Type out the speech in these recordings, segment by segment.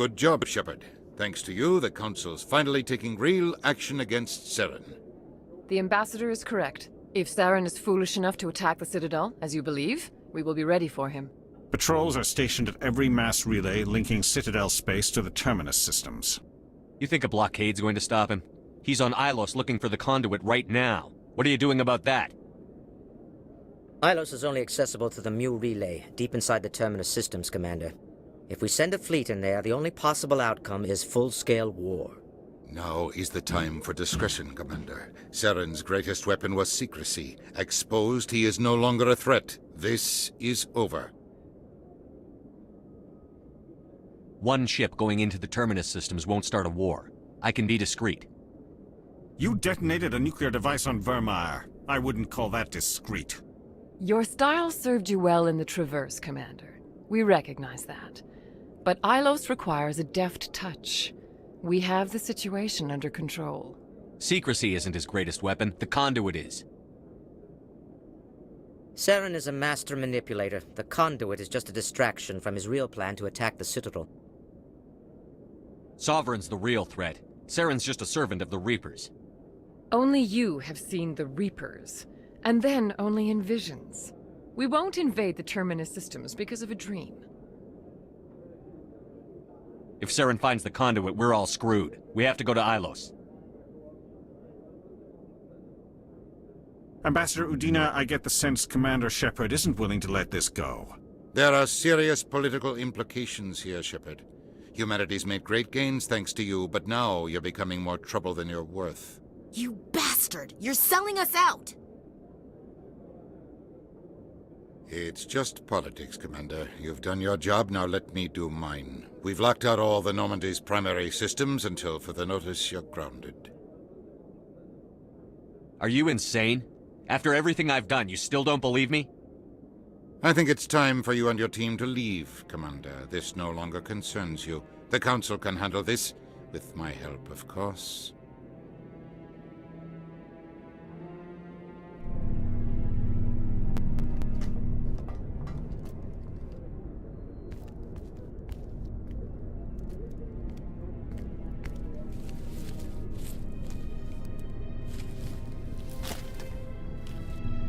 Good job, Shepard. Thanks to you, the Council's finally taking real action against Saren. The Ambassador is correct. If Saren is foolish enough to attack the Citadel, as you believe, we will be ready for him. Patrols are stationed at every mass relay linking Citadel space to the Terminus systems. You think a blockade's going to stop him? He's on Ilos looking for the conduit right now. What are you doing about that? Ilos is only accessible to the Mu relay, deep inside the Terminus systems, Commander. If we send a fleet in there, the only possible outcome is full-scale war. Now is the time for discretion, Commander. Saren's greatest weapon was secrecy. Exposed, he is no longer a threat. This is over. One ship going into the Terminus systems won't start a war. I can be discreet. You detonated a nuclear device on Vermeer. I wouldn't call that discreet. Your style served you well in the Traverse, Commander. We recognize that. But Ilos requires a deft touch. We have the situation under control. Secrecy isn't his greatest weapon. The conduit is. Saren is a master manipulator. The conduit is just a distraction from his real plan to attack the Citadel. Sovereign's the real threat. Saren's just a servant of the Reapers. Only you have seen the Reapers, and then only in visions. We won't invade the Terminus systems because of a dream. If Saren finds the conduit, we're all screwed. We have to go to Ilos. Ambassador Udina, I get the sense Commander Shepard isn't willing to let this go. There are serious political implications here, Shepard. Humanity's made great gains thanks to you, but now you're becoming more trouble than you're worth. You bastard! You're selling us out! It's just politics, Commander. You've done your job, now let me do mine. We've locked out all the Normandie's primary systems until further notice you're grounded. Are you insane? After everything I've done, you still don't believe me? I think it's time for you and your team to leave, Commander. This no longer concerns you. The Council can handle this, with my help, of course.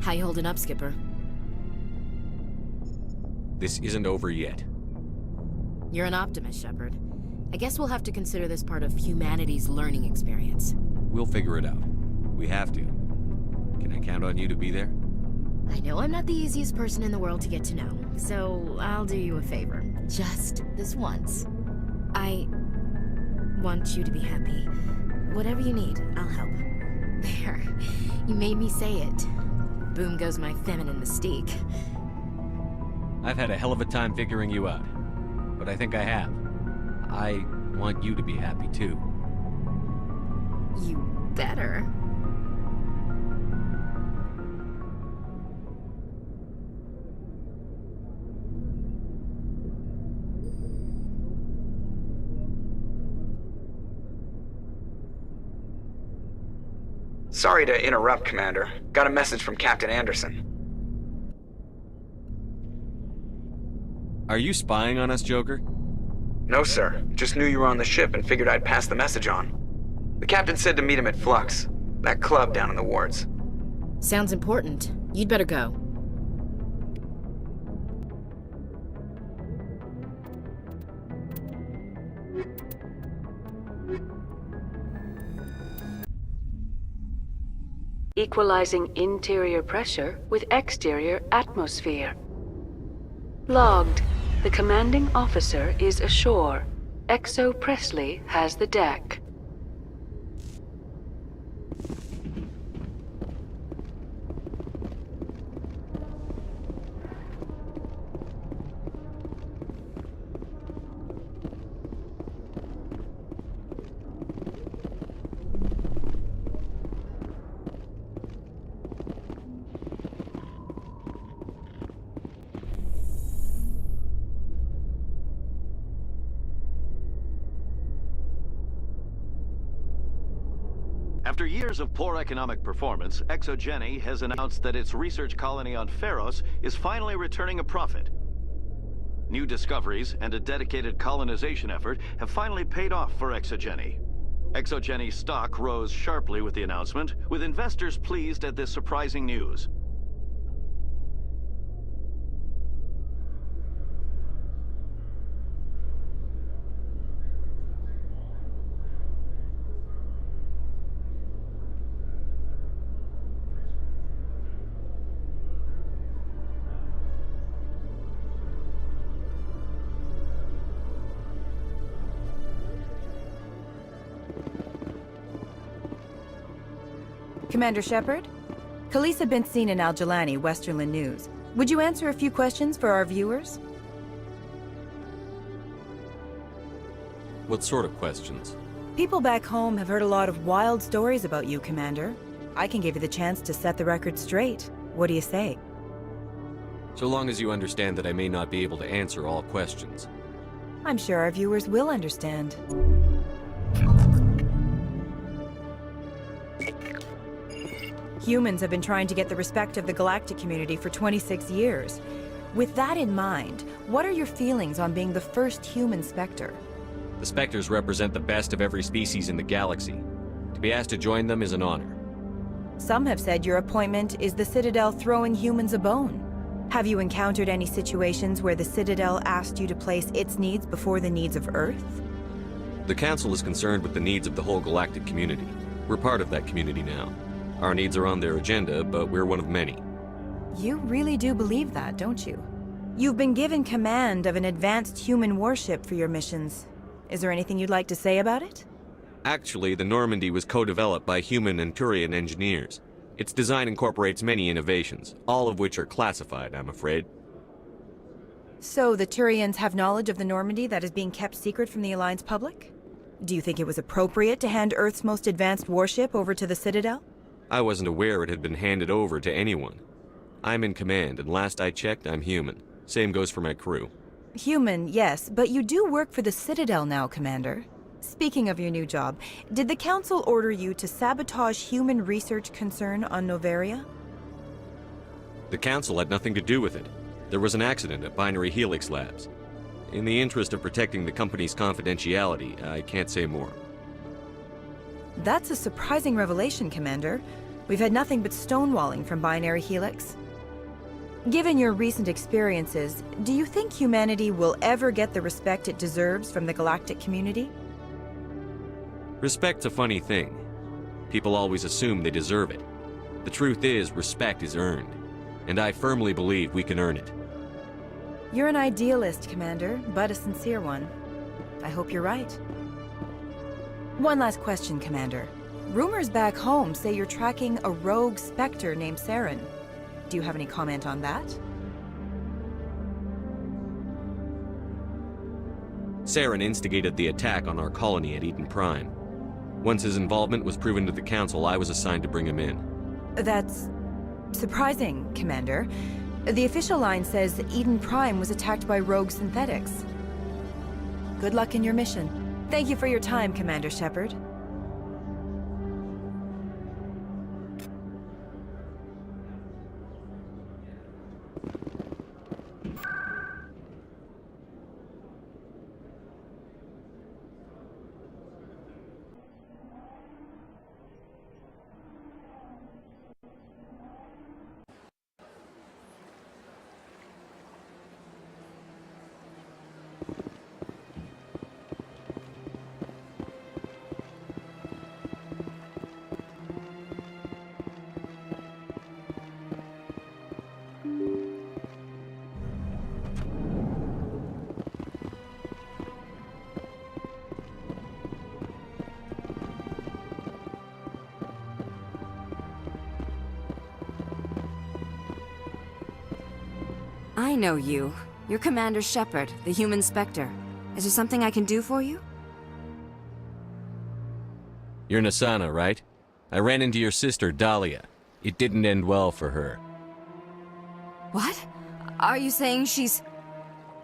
How you holding up, Skipper? This isn't over yet. You're an optimist, Shepard. I guess we'll have to consider this part of humanity's learning experience. We'll figure it out. We have to. Can I count on you to be there? I know I'm not the easiest person in the world to get to know, so I'll do you a favor. Just this once. I want you to be happy. Whatever you need, I'll help. There. You made me say it. Boom goes my feminine mystique. I've had a hell of a time figuring you out. But I think I have. I want you to be happy, too. You better. Sorry to interrupt, Commander. Got a message from Captain Anderson. Are you spying on us, Joker? No, sir. Just knew you were on the ship and figured I'd pass the message on. The captain said to meet him at Flux, that club down in the wards. Sounds important. You'd better go. Equalizing interior pressure with exterior atmosphere. Logged. The commanding officer is ashore. Exo Presley has the deck. After years of poor economic performance, ExoGeni has announced that its research colony on Pharos is finally returning a profit. New discoveries and a dedicated colonization effort have finally paid off for EVGA. EVGA stock rose sharply with the announcement, with investors pleased at this surprising news. Commander Shepard? Khaleesa bint Sina Al-Jalani, Westerland News. Would you answer a few questions for our viewers? What sort of questions? People back home have heard a lot of wild stories about you, Commander. I can give you the chance to set the record straight. What do you say? So long as you understand that I may not be able to answer all questions. I'm sure our viewers will understand. Humans have been trying to get the respect of the galactic community for 26 years. With that in mind, what are your feelings on being the first human Spectre? The Spectres represent the best of every species in the galaxy. To be asked to join them is an honor. Some have said your appointment is the Citadel throwing humans a bone. Have you encountered any situations where the Citadel asked you to place its needs before the needs of Earth? The Council is concerned with the needs of the whole galactic community. We're part of that community now. Our needs are on their agenda, but we're one of many. You really do believe that, don't you? You've been given command of an advanced human warship for your missions. Is there anything you'd like to say about it? Actually, the Normandie was co-developed by human and Turian engineers. Its design incorporates many innovations, all of which are classified, I'm afraid. So the Turians have knowledge of the Normandie that is being kept secret from the Alliance public? Do you think it was appropriate to hand Earth's most advanced warship over to the Citadel? I wasn't aware it had been handed over to anyone. I'm in command, and last I checked, I'm human. Same goes for my crew. Human, yes, but you do work for the Citadel now, Commander. Speaking of your new job, did the Council order you to sabotage human research concern on Noveria? The Council had nothing to do with it. There was an accident at Binary Helix Labs. In the interest of protecting the company's confidentiality, I can't say more. That's a surprising revelation, Commander. We've had nothing but stonewalling from Binary Helix. Given your recent experiences, do you think humanity will ever get the respect it deserves from the galactic community? Respect's a funny thing. People always assume they deserve it. The truth is, respect is earned. And I firmly believe we can earn it. You're an idealist, Commander, but a sincere one. I hope you're right. One last question, Commander. Rumors back home say you're tracking a rogue Spectre named Saren. Do you have any comment on that? Saren instigated the attack on our colony at Eden Prime. Once his involvement was proven to the Council, I was assigned to bring him in. That's surprising, Commander. The official line says that Eden Prime was attacked by rogue synthetics. Good luck in your mission. Thank you for your time, Commander Shepard. I know you. You're Commander Shepard, the human Spectre. Is there something I can do for you? You're Nasana, right? I ran into your sister, Dahlia. It didn't end well for her. What? Are you saying she's...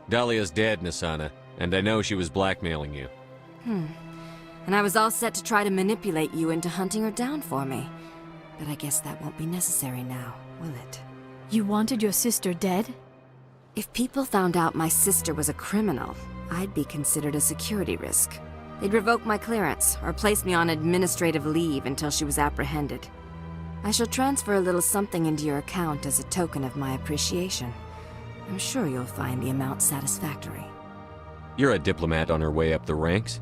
Dahlia's dead, Nasana, and I know she was blackmailing you. And I was all set to try to manipulate you into hunting her down for me. But I guess that won't be necessary now, will it? You wanted your sister dead? If people found out my sister was a criminal, I'd be considered a security risk. They'd revoke my clearance or place me on administrative leave until she was apprehended. I shall transfer a little something into your account as a token of my appreciation. I'm sure you'll find the amount satisfactory. You're a diplomat on her way up the ranks.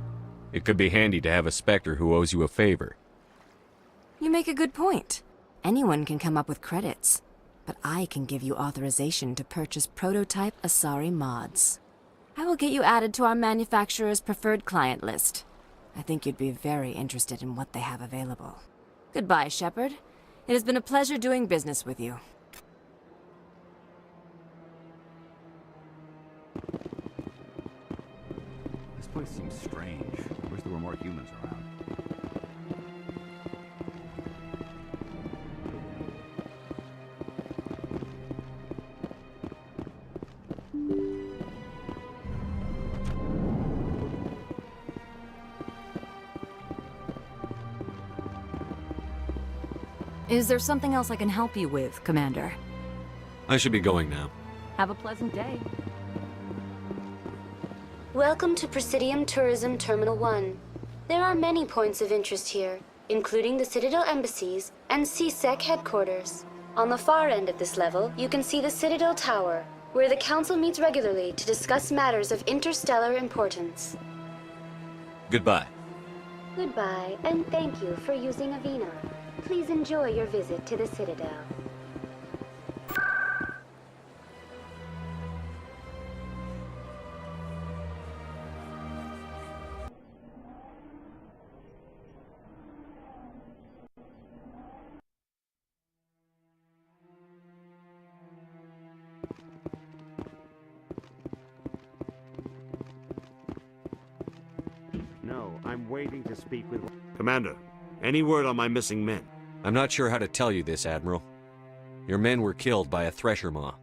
It could be handy to have a Spectre who owes you a favor. You make a good point. Anyone can come up with credits, but I can give you authorization to purchase prototype Asari mods. I will get you added to our manufacturer's preferred client list. I think you'd be very interested in what they have available. Goodbye, Shepard. It has been a pleasure doing business with you. This place seems strange. I wish there were more humans around. Is there something else I can help you with, Commander? I should be going now. Have a pleasant day. Welcome to Presidium Tourism Terminal 1. There are many points of interest here, including the Citadel embassies and CSEC headquarters. On the far end of this level, you can see the Citadel Tower, where the Council meets regularly to discuss matters of interstellar importance. Goodbye. Goodbye, and thank you for using Avina. Please enjoy your visit to the Citadel. No, I'm waiting to speak with... Commander, any word on my missing men? I'm not sure how to tell you this, Admiral. Your men were killed by a thresher maw.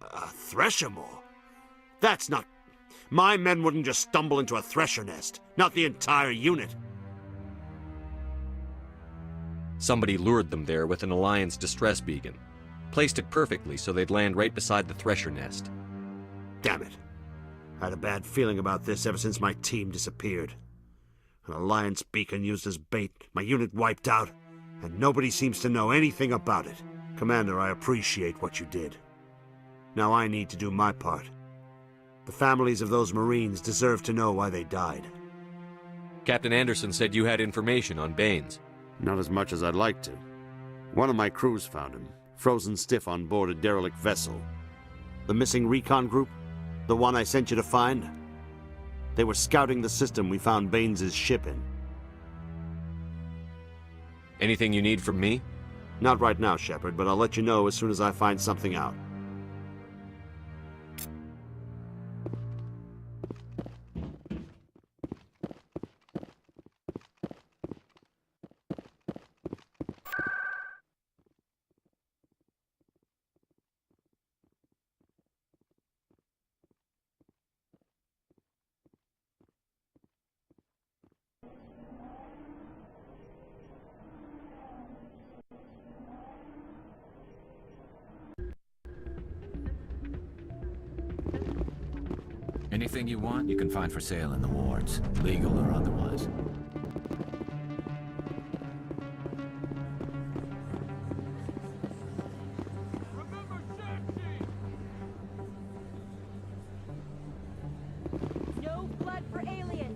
A thresher maw? That's not... My men wouldn't just stumble into a thresher nest. Not the entire unit. Somebody lured them there with an Alliance distress beacon. Placed it perfectly so they'd land right beside the thresher nest. Damn it. I had a bad feeling about this ever since my team disappeared. An Alliance beacon used as bait, my unit wiped out, and nobody seems to know anything about it. Commander, I appreciate what you did. Now I need to do my part. The families of those Marines deserve to know why they died. Captain Anderson said you had information on Baines. Not as much as I'd like to. One of my crews found him, frozen stiff on board a derelict vessel. The missing recon group? The one I sent you to find? They were scouting the system we found Baines' ship in. Anything you need from me? Not right now, Shepard, but I'll let you know as soon as I find something out. Anything you want, you can find for sale in the wards, legal or otherwise. No blood for alien.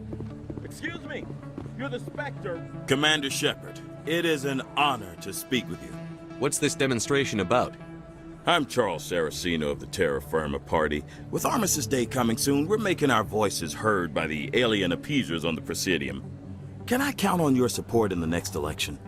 Excuse me, you're the Spectre. Commander Shepard, it is an honor to speak with you. What's this demonstration about? I'm Charles Saraceno of the Terra Firma Party. With Armistice Day coming soon, we're making our voices heard by the alien appeasers on the Presidium. Can I count on your support in the next election?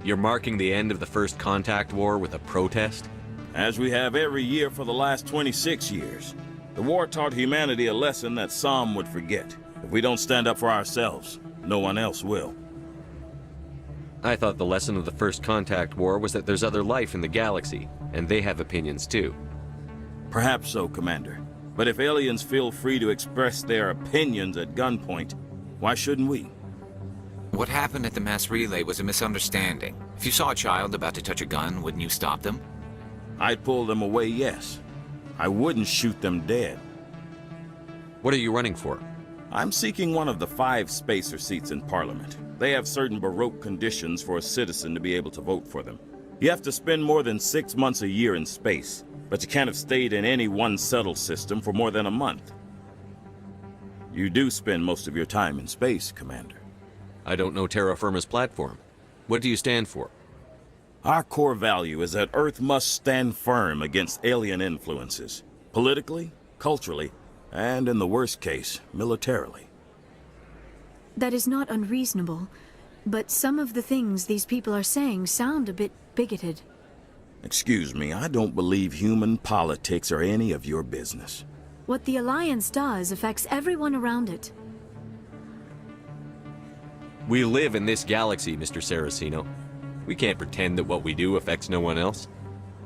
You're marking the end of the First Contact War with a protest? As we have every year for the last 26 years. The war taught humanity a lesson that some would forget. If we don't stand up for ourselves, no one else will. I thought the lesson of the First Contact War was that there's other life in the galaxy, and they have opinions too. Perhaps so, Commander. But if aliens feel free to express their opinions at gunpoint, why shouldn't we? What happened at the mass relay was a misunderstanding. If you saw a child about to touch a gun, wouldn't you stop them? I'd pull them away, yes. I wouldn't shoot them dead. What are you running for? I'm seeking one of the 5 spacer seats in Parliament. They have certain Baroque conditions for a citizen to be able to vote for them. You have to spend more than 6 months a year in space, but you can't have stayed in any one settled system for more than a month. You do spend most of your time in space, Commander. I don't know terra firma's platform. What do you stand for? Our core value is that Earth must stand firm against alien influences, politically, culturally, and in the worst case, militarily. That is not unreasonable, but some of the things these people are saying sound a bit bigoted. Excuse me, I don't believe human politics are any of your business. What the Alliance does affects everyone around it. We live in this galaxy, Mr. Saraceno. We can't pretend that what we do affects no one else.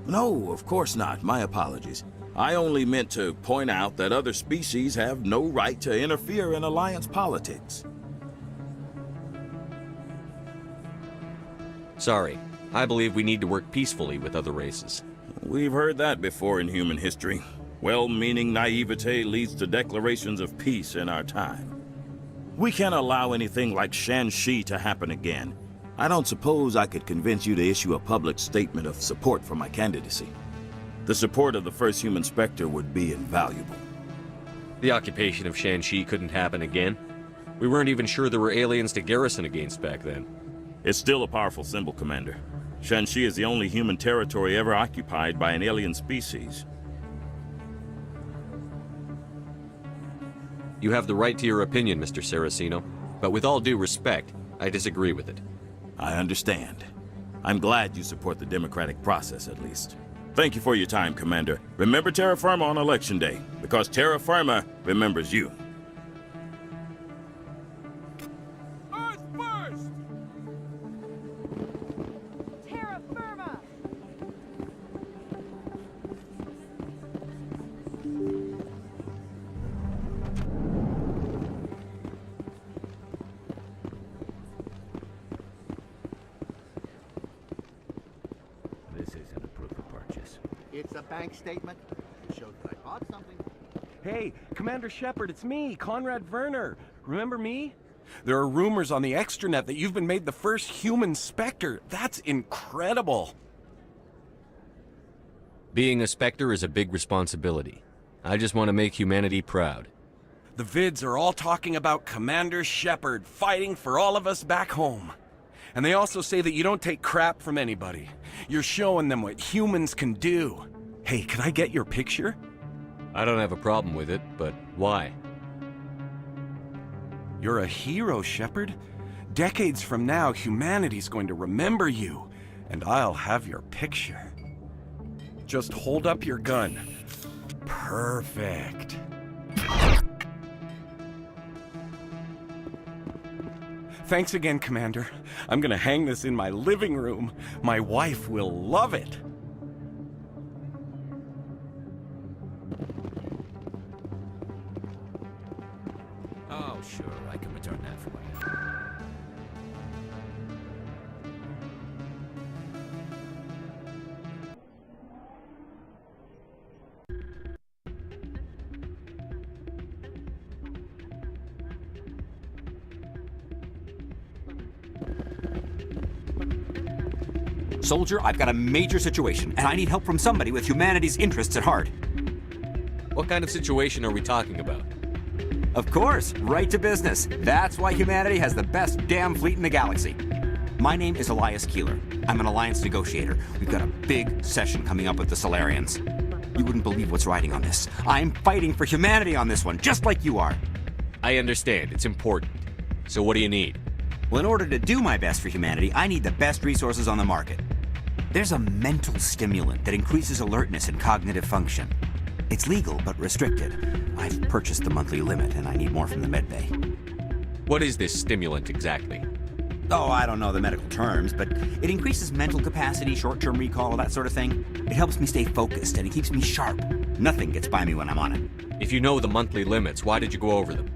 No, of course not. My apologies. I only meant to point out that other species have no right to interfere in Alliance politics. Sorry. I believe we need to work peacefully with other races. We've heard that before in human history. Well-meaning naivete leads to declarations of peace in our time. We can't allow anything like Shanxi to happen again. I don't suppose I could convince you to issue a public statement of support for my candidacy. The support of the first human Spectre would be invaluable. The occupation of Shanxi couldn't happen again. We weren't even sure there were aliens to garrison against back then. It's still a powerful symbol, Commander. Shanxi is the only human territory ever occupied by an alien species. You have the right to your opinion, Mr. Saraceno, but with all due respect, I disagree with it. I understand. I'm glad you support the democratic process, at least. Thank you for your time, Commander. Remember Terra Firma on Election Day, because Terra Firma remembers you. Earth first! Terra Firma! This isn't a proof of purchase. It's a bank statement. It shows that I bought something. Hey, Commander Shepard, it's me, Conrad Werner. Remember me? There are rumors on the extranet that you've been made the first human Spectre. That's incredible. Being a Spectre is a big responsibility. I just want to make humanity proud. The vids are all talking about Commander Shepard fighting for all of us back home. And they also say that you don't take crap from anybody. You're showing them what humans can do. Hey, can I get your picture? I don't have a problem with it, but why? You're a hero, Shepard. Decades from now, humanity's going to remember you, and I'll have your picture. Just hold up your gun. Perfect. Thanks again, Commander. I'm gonna hang this in my living room. My wife will love it. Oh, sure, I can return that for you. Soldier, I've got a major situation, and I need help from somebody with humanity's interests at heart. What kind of situation are we talking about? Of course, right to business. That's why humanity has the best damn fleet in the galaxy. My name is Elias Keeler. I'm an alliance negotiator. We've got a big session coming up with the Solarians. You wouldn't believe what's riding on this. I'm fighting for humanity on this one, just like you are. I understand. It's important. So what do you need? Well, in order to do my best for humanity, I need the best resources on the market. There's a mental stimulant that increases alertness and cognitive function. It's legal, but restricted. I've purchased the monthly limit, and I need more from the medbay. What is this stimulant exactly? Oh, I don't know the medical terms, but it increases mental capacity, short-term recall, that sort of thing. It helps me stay focused, and it keeps me sharp. Nothing gets by me when I'm on it. If you know the monthly limits, why did you go over them?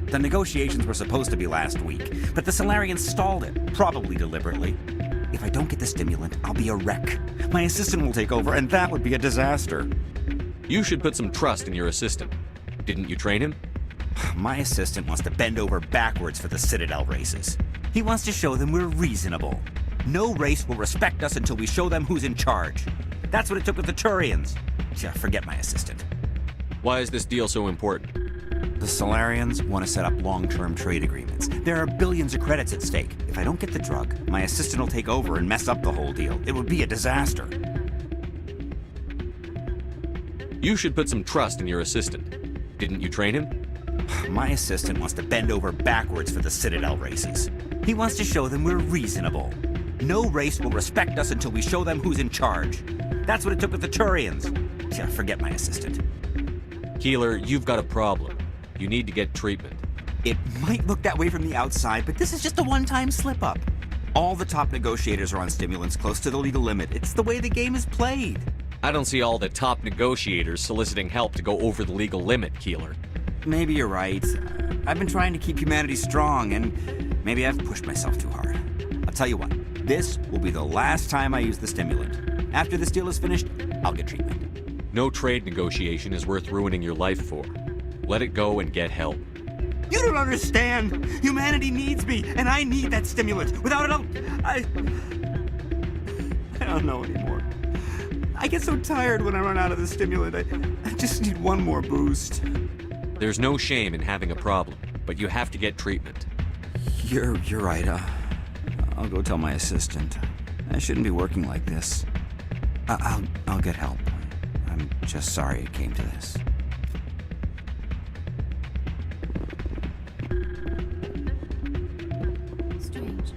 The negotiations were supposed to be last week, but the Solarians stalled it, probably deliberately. If I don't get the stimulant, I'll be a wreck. My assistant will take over, and that would be a disaster. You should put some trust in your assistant. Didn't you train him? My assistant wants to bend over backwards for the Citadel races. He wants to show them we're reasonable. No race will respect us until we show them who's in charge. That's what it took with the Turians. Yeah, forget my assistant. Why is this deal so important? The Solarians want to set up long-term trade agreements. There are billions of credits at stake. If I don't get the drug, my assistant will take over and mess up the whole deal. It would be a disaster. You should put some trust in your assistant. Didn't you train him? My assistant wants to bend over backwards for the Citadel races. He wants to show them we're reasonable. No race will respect us until we show them who's in charge. That's what it took with the Turians. Yeah, forget my assistant. Keeler, you've got a problem. You need to get treatment. It might look that way from the outside, but this is just a one-time slip-up. All the top negotiators are on stimulants close to the legal limit. It's the way the game is played. I don't see all the top negotiators soliciting help to go over the legal limit, Keeler. Maybe you're right. I've been trying to keep humanity strong, and maybe I've pushed myself too hard. I'll tell you what, this will be the last time I use the stimulant. After this deal is finished, I'll get treatment. No trade negotiation is worth ruining your life for. Let it go and get help. You don't understand! Humanity needs me, and I need that stimulant. Without it, I don't know anymore. I get so tired when I run out of the stimulant. I just need one more boost. There's no shame in having a problem, but you have to get treatment. You're right. I'll go tell my assistant. I shouldn't be working like this. I'll get help. I'm just sorry it came to this. Strange.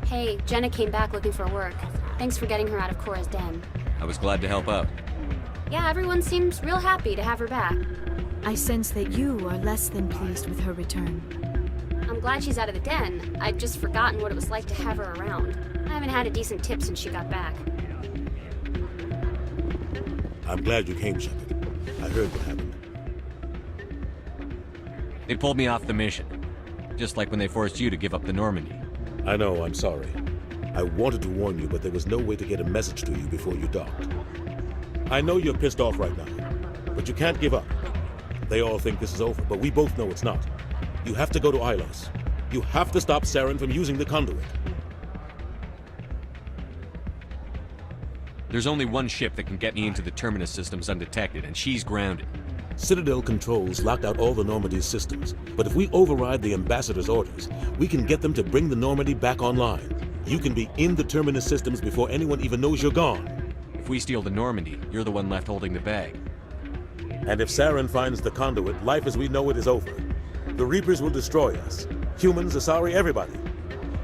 Hey, Jenna came back looking for work. Thanks for getting her out of Cora's den. I was glad to help out. Yeah, everyone seems real happy to have her back. I sense that you are less than pleased with her return. I'm glad she's out of the den. I'd just forgotten what it was like to have her around. I haven't had a decent tip since she got back. I'm glad you came, Shepard. I heard what happened. They pulled me off the mission. Just like when they forced you to give up the Normandy. I know, I'm sorry. I wanted to warn you, but there was no way to get a message to you before you docked. I know you're pissed off right now, but you can't give up. They all think this is over, but we both know it's not. You have to go to Ilos. You have to stop Saren from using the conduit. There's only one ship that can get me into the Terminus systems undetected, and she's grounded. Citadel controls locked out all the Normandy's systems, but if we override the Ambassador's orders, we can get them to bring the Normandy back online. You can be in the Terminus systems before anyone even knows you're gone. If we steal the Normandy, you're the one left holding the bag. And if Saren finds the conduit, life as we know it is over. The Reapers will destroy us. Humans, Asari, everybody.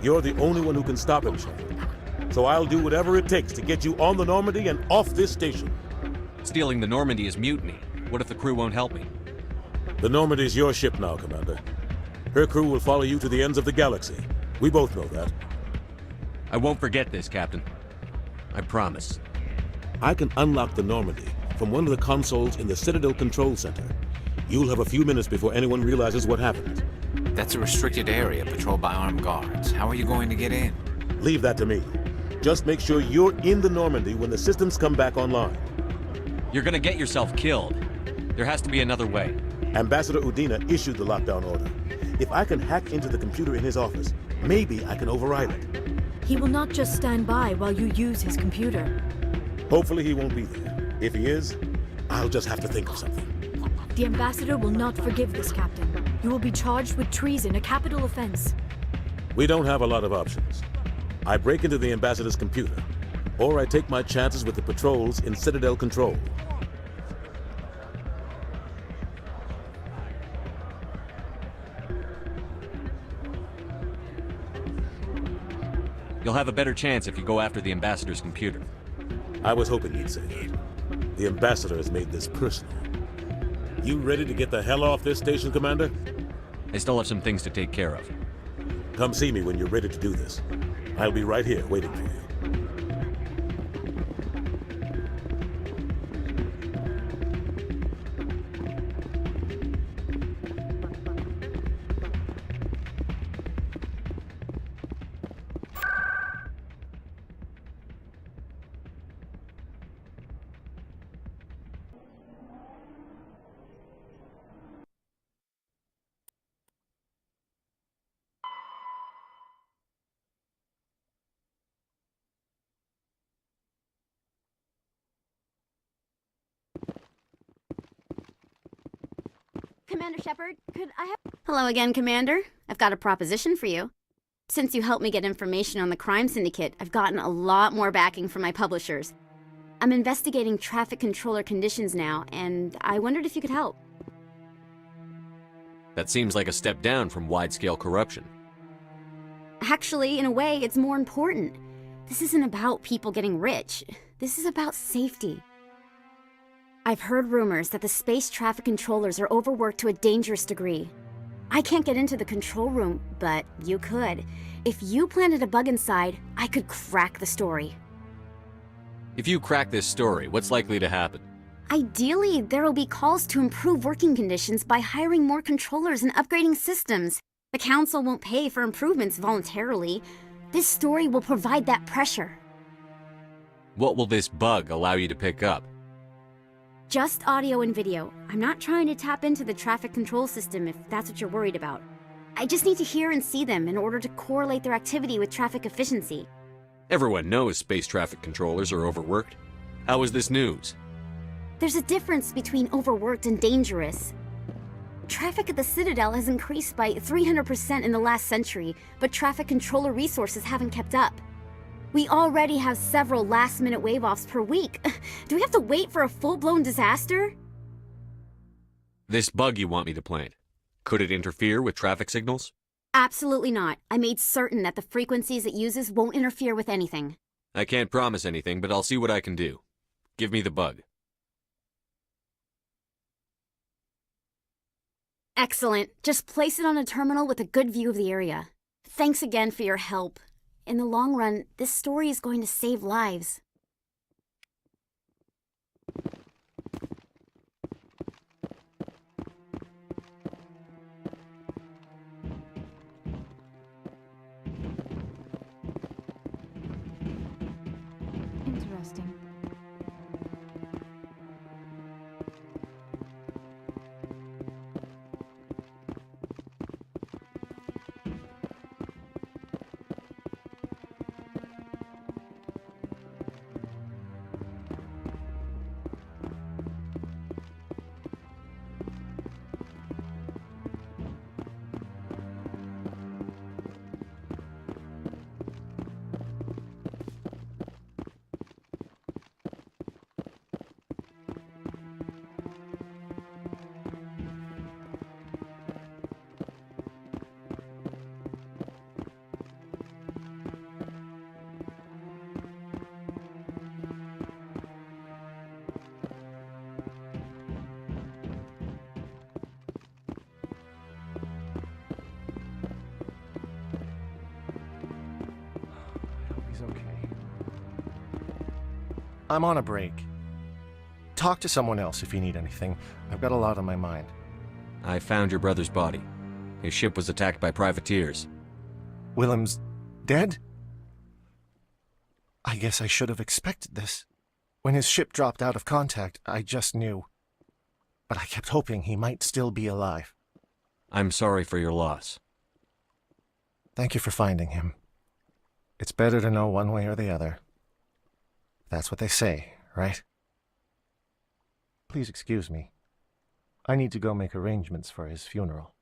You're the only one who can stop him, Shepard. So I'll do whatever it takes to get you on the Normandy and off this station. Stealing the Normandy is mutiny. What if the crew won't help me? The Normandy's your ship now, Commander. Her crew will follow you to the ends of the galaxy. We both know that. I won't forget this, Captain. I promise. I can unlock the Normandy from one of the consoles in the Citadel Control Center. You'll have a few minutes before anyone realizes what happened. That's a restricted area patrolled by armed guards. How are you going to get in? Leave that to me. Just make sure you're in the Normandy when the systems come back online. You're gonna get yourself killed. There has to be another way. Ambassador Udina issued the lockdown order. If I can hack into the computer in his office, maybe I can override it. He will not just stand by while you use his computer. Hopefully he won't be there. If he is, I'll just have to think of something. The Ambassador will not forgive this, Captain. You will be charged with treason, a capital offense. We don't have a lot of options. I break into the Ambassador's computer, or I take my chances with the patrols in Citadel Control. You'll have a better chance if you go after the ambassador's computer. I was hoping you'd say that. The ambassador has made this personal. You ready to get the hell off this station, Commander? I still have some things to take care of. Come see me when you're ready to do this. I'll be right here waiting for you. Commander Shepard, could I have... Hello again, Commander. I've got a proposition for you. Since you helped me get information on the crime syndicate, I've gotten a lot more backing from my publishers. I'm investigating traffic controller conditions now, and I wondered if you could help. That seems like a step down from wide-scale corruption. Actually, in a way, it's more important. This isn't about people getting rich. This is about safety. I've heard rumors that the space traffic controllers are overworked to a dangerous degree. I can't get into the control room, but you could. If you planted a bug inside, I could crack the story. If you crack this story, what's likely to happen? Ideally, there will be calls to improve working conditions by hiring more controllers and upgrading systems. The Council won't pay for improvements voluntarily. This story will provide that pressure. What will this bug allow you to pick up? Just audio and video. I'm not trying to tap into the traffic control system if that's what you're worried about. I just need to hear and see them in order to correlate their activity with traffic efficiency. Everyone knows space traffic controllers are overworked. How is this news? There's a difference between overworked and dangerous. Traffic at the Citadel has increased by 300% in the last century, but traffic controller resources haven't kept up. We already have several last-minute wave-offs per week. Do we have to wait for a full-blown disaster? This bug you want me to plant, could it interfere with traffic signals? Absolutely not. I made certain that the frequencies it uses won't interfere with anything. I can't promise anything, but I'll see what I can do. Give me the bug. Excellent. Just place it on a terminal with a good view of the area. Thanks again for your help. In the long run, this story is going to save lives. Interesting. He's okay. I'm on a break. Talk to someone else if you need anything. I've got a lot on my mind. I found your brother's body. His ship was attacked by privateers. Willem's dead? I guess I should have expected this. When his ship dropped out of contact, I just knew. But I kept hoping he might still be alive. I'm sorry for your loss. Thank you for finding him. It's better to know one way or the other. That's what they say, right? Please excuse me. I need to go make arrangements for his funeral.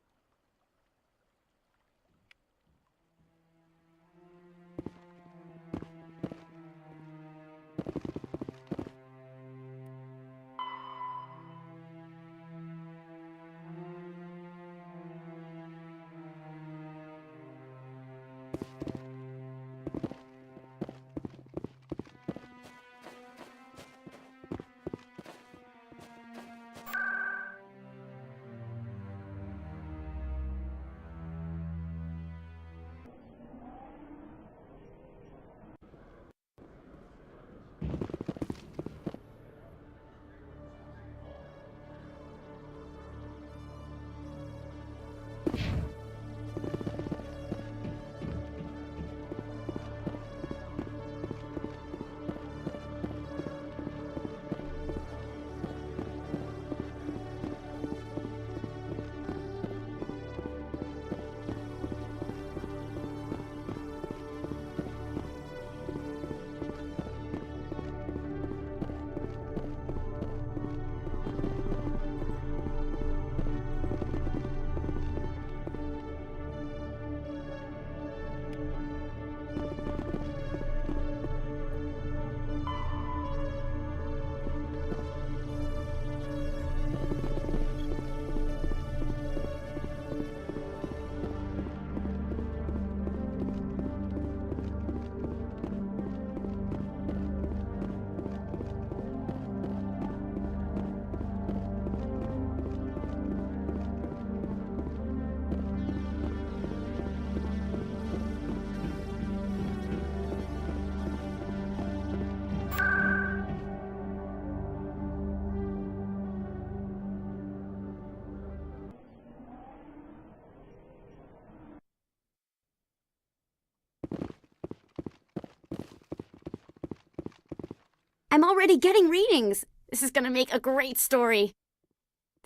I'm already getting readings. This is gonna make a great story.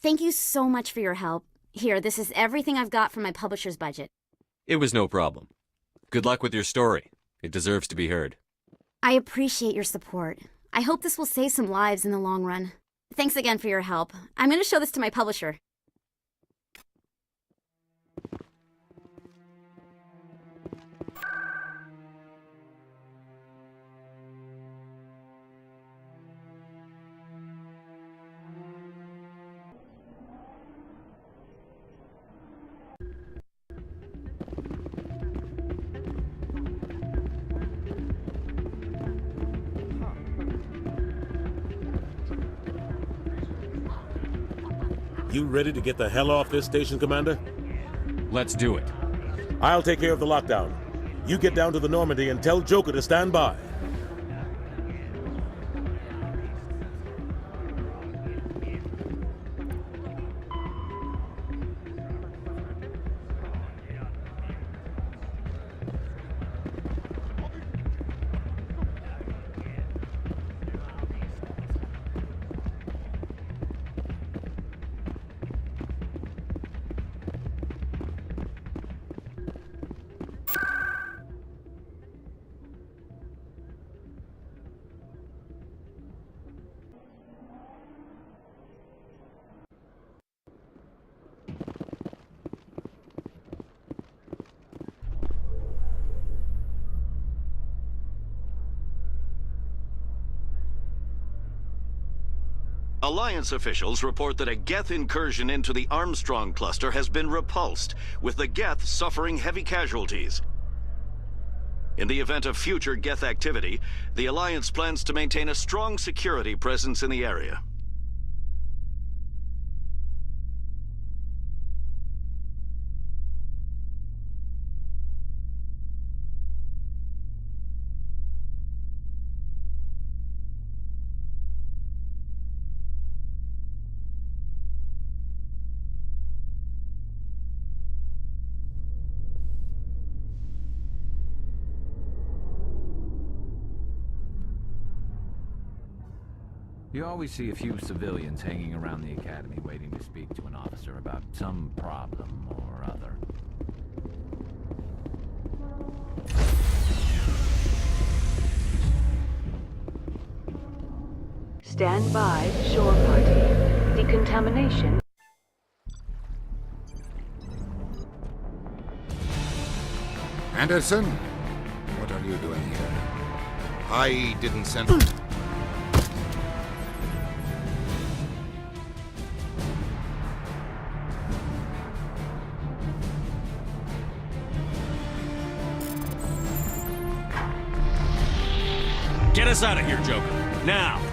Thank you so much for your help. Here, this is everything I've got from my publisher's budget. It was no problem. Good luck with your story. It deserves to be heard. I appreciate your support. I hope this will save some lives in the long run. Thanks again for your help. I'm gonna show this to my publisher. You ready to get the hell off this station, Commander? Let's do it. I'll take care of the lockdown. You get down to the Normandie and tell Joker to stand by. Alliance officials report that a Geth incursion into the Armstrong cluster has been repulsed, with the Geth suffering heavy casualties. In the event of future Geth activity, the Alliance plans to maintain a strong security presence in the area. You always see a few civilians hanging around the academy waiting to speak to an officer about some problem or other. Stand by, shore party. Decontamination. Anderson? What are you doing here? I didn't send... Get us out of here, Joker. Now!